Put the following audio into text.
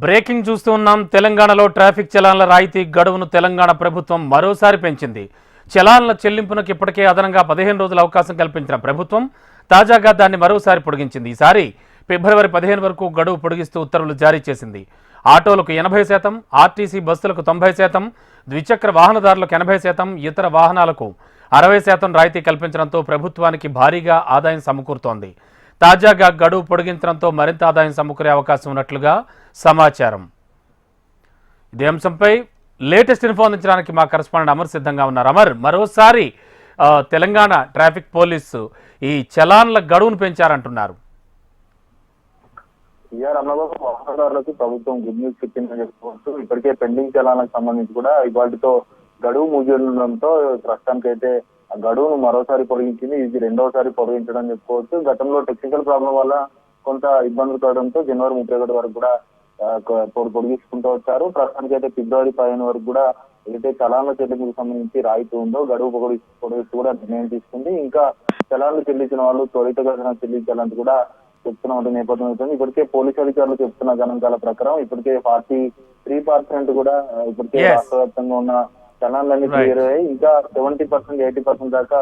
Breaking చూస్తూ ఉన్నాం. తెలంగాణలో ట్రాఫిక్ చలాన్ల రాయితీ గడువును తెలంగాణ ప్రభుత్వం మరోసారి పెంచింది. చలాన్ల చెల్లింపునకు ఇప్పటికే అదనంగా 15 రోజుల అవకాశం కల్పించిన ప్రభుత్వం తాజాగా దాన్ని మరోసారి పొడిగించింది. ఈసారి ఫిబ్రవరి 15 వరకు గడువు పొడిగిస్తూ ఉత్తర్వులు జారీ చేసింది. ఆటోలకు 80%, ఆర్టీసీ బస్సులకు 90%, ద్విచక్ర వాహనదారులకు 80%, ఇతర వాహనాలకు 60% రాయితీ కల్పించడంతో ప్రభుత్వానికి భారీగా ఆదాయం సమకూరుతోంది. తాజాగా గడువు పొడిగించడంతో మరింత ఆదాయం సమకూరే అవకాశం ఉన్నట్లుగా సమాచారం. ఇదే అంశంపై లేటెస్ట్ ఇన్ఫో అందించడానికి మా కరెస్పాండెంట్ అమర్ సిద్ధంగా ఉన్నారు. అమర్, మరోసారి తెలంగాణ ట్రాఫిక్ పోలీసు ఈ చలాన్ల గడువును పెంచారంటున్నారు. వాహనదారులకు ప్రభుత్వం గుడ్ న్యూస్ చెప్పిందని చెప్పుకోవచ్చు. ఇప్పటికే పెండింగ్ చలాన్లకు సంబంధించి కూడా ఇవాటితో గడువు ముగియడంతో ప్రస్తుతానికైతే ఆ గడువును మరోసారి పొడిగించింది. ఇది రెండవసారి పొడిగించడం చెప్పుకోవచ్చు. గతంలో టెక్నికల్ ప్రాబ్లం వల్ల కొంత ఇబ్బందులు పడడంతో జనవరి 31 వరకు కూడా పొడిగించుకుంటూ వచ్చారు. ప్రస్తుతానికి అయితే ఫిబ్రవరి 15 వరకు కూడా ఏదైతే చలాన్ల చెల్లింపుకు సంబంధించి రాయితీ ఉందో గడువు పొడిగిస్తూ కూడా నిర్ణయం తీసుకుంది. ఇంకా చలాన్లు చెల్లించిన వాళ్ళు త్వరితగతిన చెల్లించాలని కూడా చెప్తున్న నేపథ్యం అవుతుంది. ఇప్పటికే పోలీసు అధికారులు చెప్తున్న గణాంకాల ప్రకారం ఇప్పటికే 43% కూడా ఇప్పటికే రాష్ట్ర వ్యాప్తంగా ఉన్న చలాన్లన్నీ క్లియర్ అయ్యాయి. ఇంకా 70%, 80% దాకా